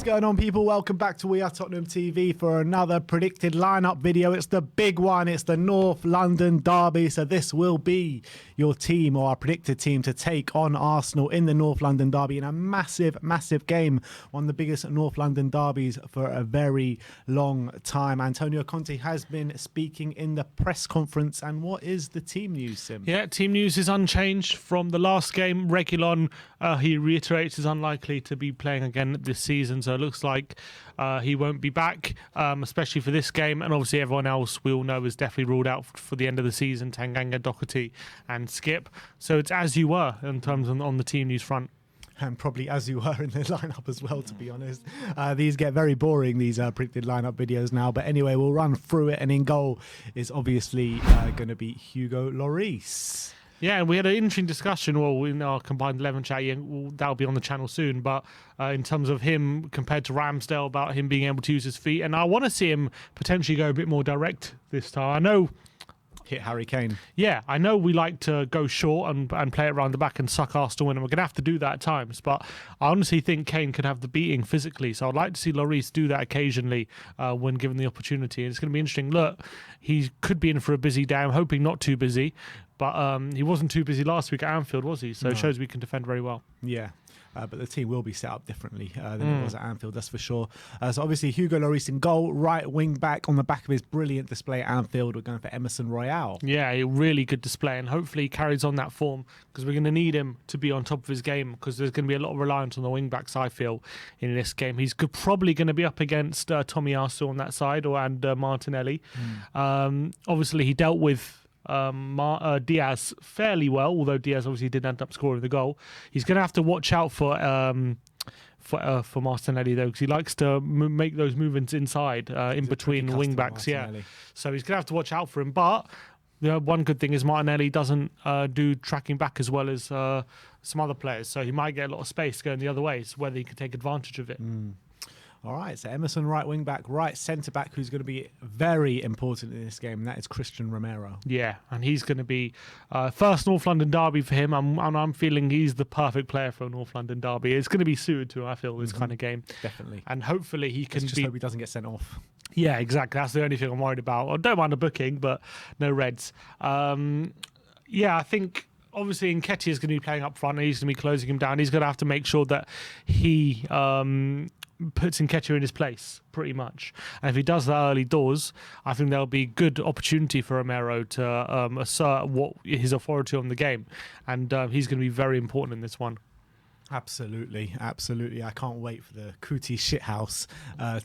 going on, people? Welcome back to We Are Tottenham TV for another predicted lineup video. It's the big one. It's the North London derby. So this will be your team, or our predicted team, to take on Arsenal in the North London derby in a massive, massive game. One of the biggest North London derbies for a very long time. Antonio Conte has been speaking in the press conference. And what is the team news, Sim? Yeah, team news is unchanged from the last game. Reguilon, he reiterates, is unlikely to be playing again this season. So it looks like he won't be back, especially for this game. And obviously everyone else we all know is definitely ruled out for the end of the season. Tanganga, Doherty and Skip. So it's as you were in terms on the team news front. And probably as you were in the lineup as well, to be honest. These get very boring, these predicted lineup videos now. But anyway, we'll run through it. And in goal is obviously going to be Hugo Lloris. Yeah, and we had an interesting discussion, well, in our combined 11 chat, that'll be on the channel soon, but in terms of him compared to Ramsdale, about him being able to use his feet. And I want to see him potentially go a bit more direct this time. I know... Hit Harry Kane. Yeah, I know we like to go short and play it around the back and suck Arsenal in, and we're going to have to do that at times, but I honestly think Kane could have the beating physically, so I'd like to see Lloris do that occasionally when given the opportunity. And it's going to be interesting. Look, he could be in for a busy day. I'm hoping not too busy, but he wasn't too busy last week at Anfield, was he? So It shows we can defend very well. Yeah. But the team will be set up differently than it was at Anfield, that's for sure. So obviously Hugo Lloris in goal, right wing back. On the back of his brilliant display at Anfield, we're going for Emerson Royale. Yeah, a really good display, and hopefully he carries on that form, because we're going to need him to be on top of his game, because there's going to be a lot of reliance on the wing backs, I feel, in this game. He's probably going to be up against Tomiyasu on that side, and Martinelli. Obviously he dealt with Diaz fairly well, although Diaz obviously didn't end up scoring the goal. He's going to have to watch out for Martinelli, though, because he likes to make those movements inside in between wing backs. Yeah, so he's going to have to watch out for him. But one good thing is Martinelli doesn't do tracking back as well as some other players, so he might get a lot of space going the other way. So whether he can take advantage of it. All right, so Emerson right wing back, right centre back, who's going to be very important in this game, and that is Christian Romero. Yeah, and he's going to be first North London derby for him. I'm feeling he's the perfect player for a North London derby. It's going to be suited to, I feel, this kind of game. Definitely. And hopefully he can just hope he doesn't get sent off. Yeah, exactly. That's the only thing I'm worried about. I don't mind a booking, but no reds. Yeah, I think... Obviously, Nketiah is going to be playing up front, and he's going to be closing him down. He's going to have to make sure that he puts Nketiah in his place, pretty much. And if he does that early doors, I think there'll be good opportunity for Romero to assert his authority on the game. And he's going to be very important in this one. Absolutely, absolutely. I can't wait for the Kuti shithouse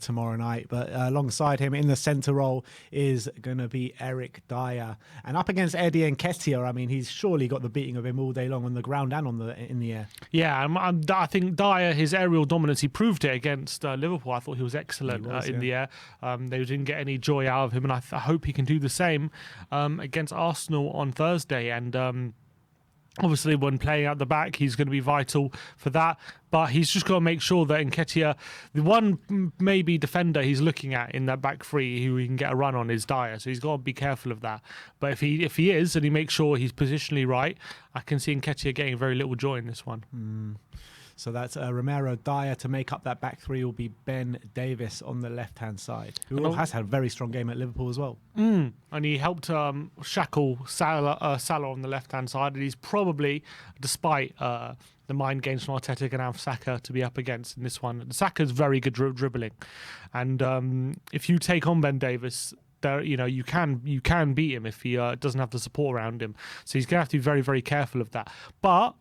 tomorrow night. But alongside him in the centre role is going to be Eric Dier. And up against Eddie Nketiah, I mean, he's surely got the beating of him all day long on the ground and in the air. Yeah, I think Dier, his aerial dominance, he proved it against Liverpool. I thought he was excellent in the air. They didn't get any joy out of him, and I hope he can do the same against Arsenal on Thursday. And obviously, when playing at the back, he's going to be vital for that. But he's just got to make sure that Nketiah, the one maybe defender he's looking at in that back three who he can get a run on is Dier. So he's got to be careful of that. But if he is, and he makes sure he's positionally right, I can see Nketiah getting very little joy in this one. So that's Romero, Dier. To make up that back three will be Ben Davies on the left-hand side, who has had a very strong game at Liverpool as well. And he helped shackle Salah on the left-hand side, and he's probably, despite the mind games from Arteta, going to have Saka to be up against in this one. Saka's very good dribbling, and if you take on Ben Davies, you can beat him if he doesn't have the support around him. So he's going to have to be very, very careful of that. But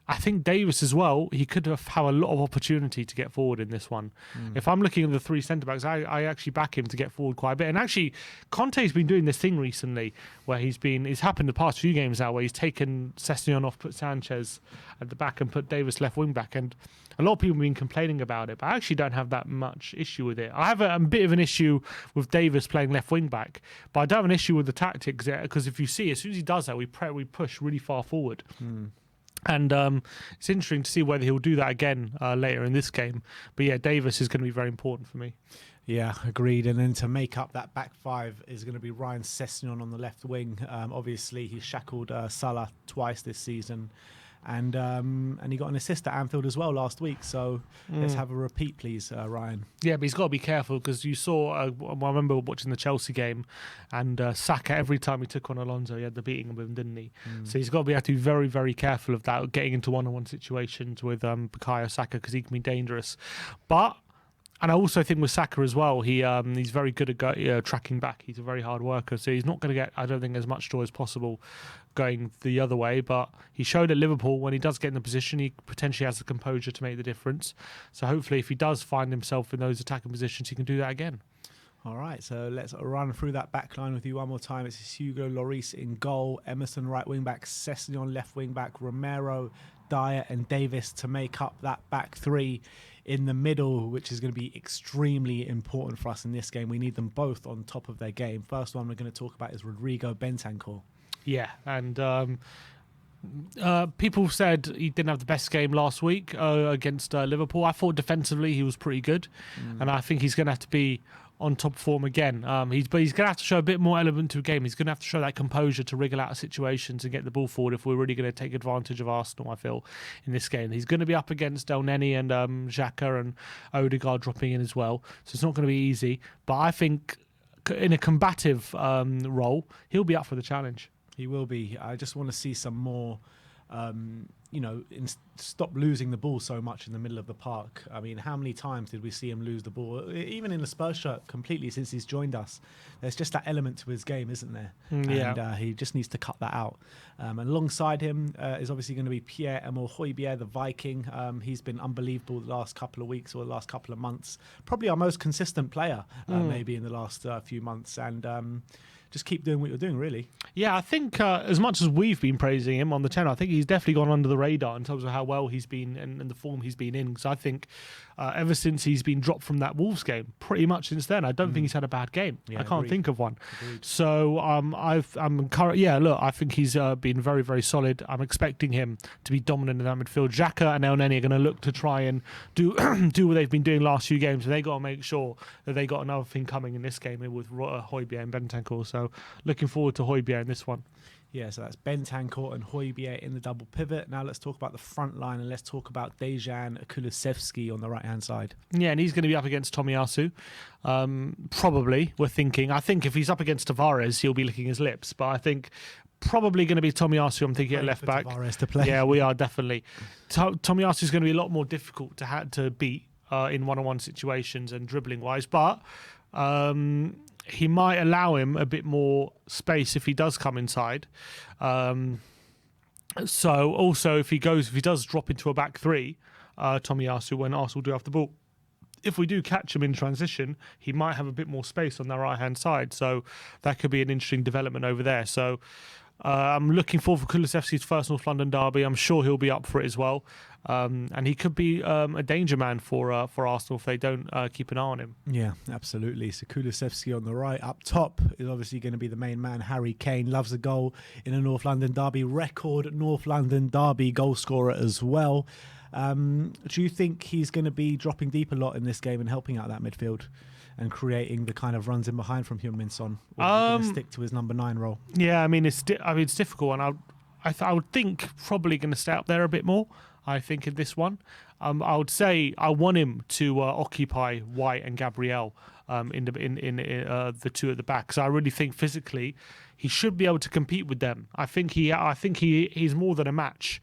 I think Davies as well, he could have a lot of opportunity to get forward in this one. If I'm looking at the three centre-backs, I actually back him to get forward quite a bit. And actually, Conte's been doing this thing recently where it's happened the past few games now, where he's taken Sessegnon off, put Sanchez at the back and put Davies left wing-back. And a lot of people have been complaining about it, but I actually don't have that much issue with it. I have a bit of an issue with Davies playing left wing-back, but I don't have an issue with the tactics there, because if you see, as soon as he does that, we push really far forward. And it's interesting to see whether he'll do that again later in this game. But yeah, Davies is going to be very important for me. Yeah, agreed. And then to make up that back five is going to be Ryan Sessegnon on the left wing. Obviously, he's shackled Salah twice this season. And he got an assist at Anfield as well last week. So let's have a repeat, please, Ryan. Yeah, but he's got to be careful because you saw, I remember watching the Chelsea game, and Saka, every time he took on Alonso, he had the beating of him, didn't he? So he's got to be very, very careful of that, getting into one-on-one situations with Bukayo Saka, because he can be dangerous. And I also think with Saka as well, he's very good at tracking back. He's a very hard worker, so he's not going to get, I don't think, as much joy as possible going the other way. But he showed at Liverpool, when he does get in the position, he potentially has the composure to make the difference. So hopefully, if he does find himself in those attacking positions, he can do that again. All right, so let's run through that back line with you one more time. It's Hugo Lloris in goal, Emerson right wing back, Sessegnon left wing back, Romero, Dier and Davies to make up that back three in the middle, which is going to be extremely important for us in this game. We need them both on top of their game. First one we're going to talk about is Rodrigo Bentancur. Yeah, and people said he didn't have the best game last week against Liverpool. I thought defensively he was pretty good, and I think he's going to have to be on top form again. He's going to have to show a bit more element to a game. He's going to have to show that composure to wriggle out of situations and get the ball forward if we're really going to take advantage of Arsenal, I feel, in this game. He's going to be up against El Neni and Xhaka and Odegaard dropping in as well, so it's not going to be easy. But I think in a combative role, he'll be up for the challenge. He will be. I just want to see some more, stop losing the ball so much in the middle of the park. I mean, how many times did we see him lose the ball? Even in the Spurs shirt completely since he's joined us. There's just that element to his game, isn't there? Yeah. And he just needs to cut that out. And alongside him is obviously going to be Pierre-Emile Højbjerg, the Viking. He's been unbelievable the last couple of weeks or the last couple of months. Probably our most consistent player, maybe in the last few months. And just keep doing what you're doing, really. Yeah, I think as much as we've been praising him on the channel, I think he's definitely gone under the radar in terms of how well he's been and the form he's been in. Because I think ever since he's been dropped from that Wolves game, pretty much since then, I don't think he's had a bad game. Yeah, I can't agreed. think of one. Agreed. So I'm encouraged. Yeah, look, I think he's been very, very solid. I'm expecting him to be dominant in that midfield. Xhaka and El Neni are going to look to try and do what they've been doing last few games. And they got to make sure that they got another thing coming in this game with Højbjerg and Bentancur. So looking forward to Højbjerg in this one. Yeah, so that's Bentancur and Højbjerg in the double pivot. Now let's talk about the front line and let's talk about Dejan Kulazevsky on the right-hand side. Yeah, and he's going to be up against Tomiyasu. Probably, we're thinking. I think if he's up against Tavares, he'll be licking his lips. But I think probably going to be Tomiyasu, I'm thinking, at left back. Tavares to play. Yeah, we are definitely. Tomiyasu is going to be a lot more difficult to beat in one-on-one situations and dribbling-wise. But he might allow him a bit more space if he does come inside. So also if he does drop into a back three, Tomiyasu, when Arsenal do have the ball, if we do catch him in transition, he might have a bit more space on the right hand side. So that could be an interesting development over there. So I'm looking forward for Kulusevski's first North London derby. I'm sure he'll be up for it as well. And he could be a danger man for Arsenal if they don't keep an eye on him. Yeah, absolutely. So Kulusevski on the right. Up top is obviously going to be the main man, Harry Kane. Loves a goal in a North London derby. Record North London derby goal scorer as well. Do you think he's going to be dropping deep a lot in this game and helping out that midfield and creating the kind of runs in behind from Heung-min Son? Or is he going to stick to his number 9 role? Yeah, I mean it's difficult, and I would think probably going to stay up there a bit more. I think in this one, I would say I want him to occupy White and Gabriel in the two at the back. So I really think physically he should be able to compete with them. I think he's more than a match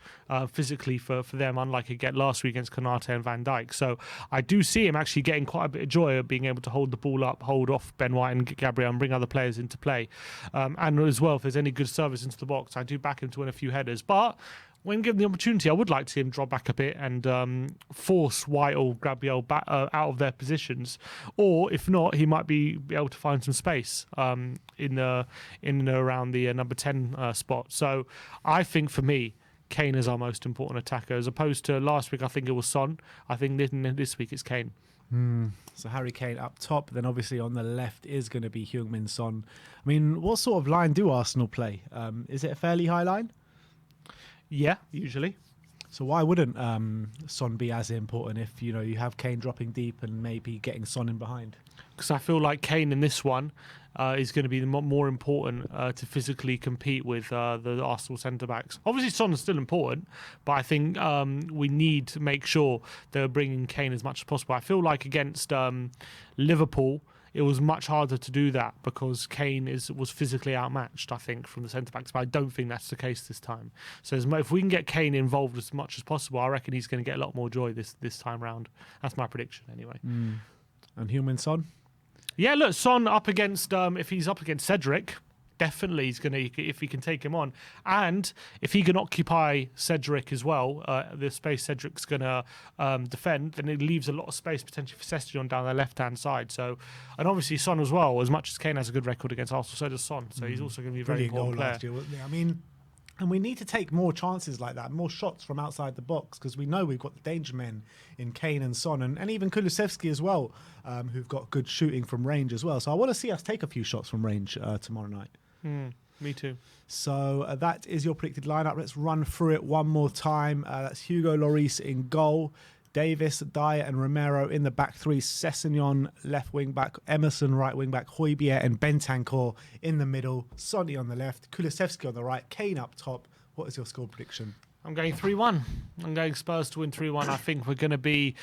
physically for them, unlike again last week against Konate and Van Dijk. So I do see him actually getting quite a bit of joy of being able to hold the ball up, hold off Ben White and Gabriel, and bring other players into play. And as well, if there's any good service into the box, I do back him to win a few headers. But when given the opportunity, I would like to see him drop back a bit and force White or Gabriel back, out of their positions. Or if not, he might be able to find some space in and around the number 10 spot. So I think for me, Kane is our most important attacker. As opposed to last week, I think it was Son. I think this week it's Kane. So Harry Kane up top, then obviously on the left is going to be Heung-min Son. I mean, what sort of line do Arsenal play? Is it a fairly high line? Yeah, usually. So why wouldn't Son be as important if you have Kane dropping deep and maybe getting Son in behind? Because I feel like Kane in this one is going to be more important to physically compete with the Arsenal centre-backs. Obviously, Son is still important, but I think we need to make sure they're bringing Kane as much as possible. I feel like against Liverpool, it was much harder to do that because Kane was physically outmatched, I think, from the centre-backs, but I don't think that's the case this time. So if we can get Kane involved as much as possible, I reckon he's going to get a lot more joy this time round. That's my prediction anyway. And Heung-min Son? Yeah, look, Son up against if he's up against Cedric, definitely he's gonna, if he can take him on, and if he can occupy Cedric as well, the space Cedric's gonna defend, then it leaves a lot of space potentially for Session down the left hand side. So, and obviously Son as well. As much as Kane has a good record against Arsenal, so does Son. So he's also going to be a very important player. Last year, wasn't he? I mean. And we need to take more chances like that, more shots from outside the box, because we know we've got the danger men in Kane and Son, and even Kulazevsky as well, who've got good shooting from range as well. So I want to see us take a few shots from range tomorrow night. Me too. So that is your predicted lineup. Let's run through it one more time. That's Hugo Lloris in goal. Davies, Dier and Romero in the back three. Sessegnon left wing back. Emerson right wing back. Hoyte and Bentancur in the middle. Sonny on the left. Kulazevsky on the right. Kane up top. What is your score prediction? I'm going 3-1. I'm going Spurs to win 3-1. I think we're going to be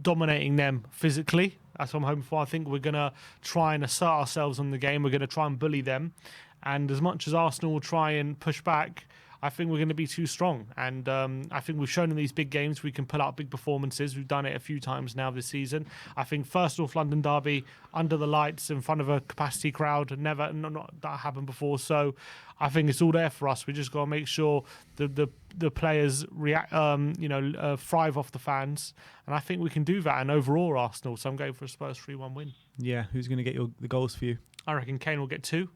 dominating them physically. That's what I'm hoping for. I think we're going to try and assert ourselves on the game. We're going to try and bully them. And as much as Arsenal will try and push back, I think we're going to be too strong. And I think we've shown in these big games we can pull out big performances. We've done it a few times now this season. I think first North London derby, under the lights, in front of a capacity crowd, not that happened before. So I think it's all there for us. We just got to make sure the players react, thrive off the fans. And I think we can do that. And overall, Arsenal. So I'm going for a Spurs 3-1 win. Yeah, who's going to get the goals for you? I reckon Kane will get 2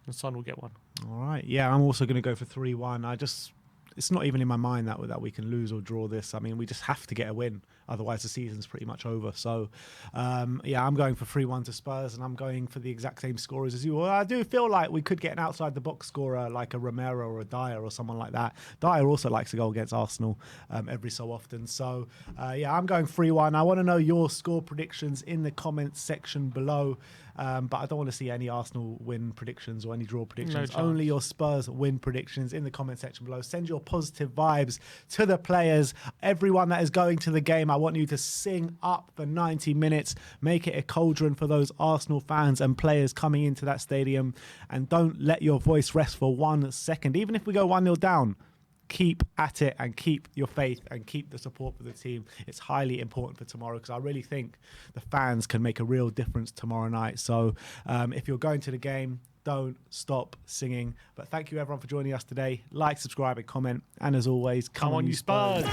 and Son will get 1. All right. Yeah, I'm also going to go for 3-1. It's not even in my mind that we can lose or draw this. I mean, we just have to get a win. Otherwise, the season's pretty much over. So, I'm going for 3-1 to Spurs, and I'm going for the exact same scorers as you. Well, I do feel like we could get an outside-the-box scorer like a Romero or a Dier or someone like that. Dier also likes to go against Arsenal every so often. So, I'm going 3-1. I want to know your score predictions in the comments section below. But I don't want to see any Arsenal win predictions or any draw predictions. No, only your Spurs win predictions in the comment section below. Send your positive vibes to the players. Everyone that is going to the game, I want you to sing up for 90 minutes. Make it a cauldron for those Arsenal fans and players coming into that stadium. And don't let your voice rest for 1 second. Even if we go 1-0 down, keep at it and keep your faith and keep the support for the team. It's highly important for tomorrow because I really think the fans can make a real difference tomorrow night. So if you're going to the game, don't stop singing. But thank you everyone for joining us today. Like, subscribe and comment. And as always, come on you Spurs.